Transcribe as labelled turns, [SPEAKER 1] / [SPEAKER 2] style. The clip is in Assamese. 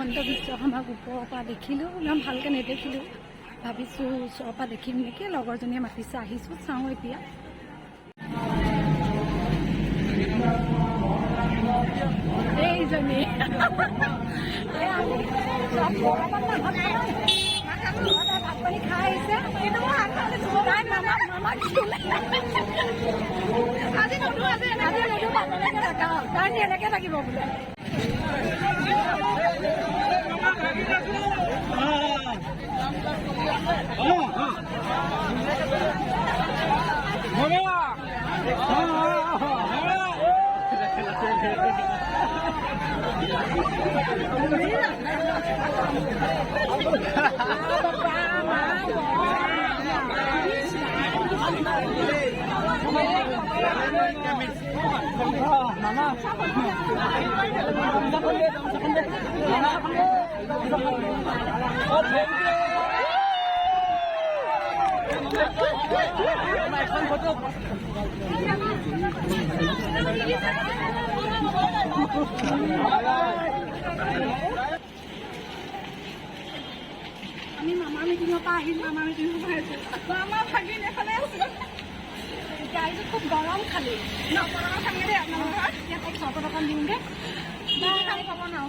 [SPEAKER 1] মহন্ত বিশ্বকৰ্মাক ওপৰৰ পৰা দেখিলোঁ, ইমান ভালকৈ নেদেখিলোঁ, ভাবিছোঁ ওচৰৰ পৰা দেখিম নেকি, লগৰজনীয়ে মাতিছে, আহিছোঁ, চাওঁ এতিয়া। এইজনী ভাত পানী খাই আহিছে, কিন্তু আজি নদো তাই এনেকৈ থাকিব বোলে। আমি মামাৰ মিটিঙৰ পৰা আহিম, মামাৰ মিটিঙৰ পৰা আহিছোঁ, মামাৰ ভাগিন এফালে আছোঁ। গাড়ীটো খুব গৰম খালি নকৰা থাকে দেই আপোনালোকৰ ইয়াত 100 টকা দিওঁগৈ, খালি পাব নাও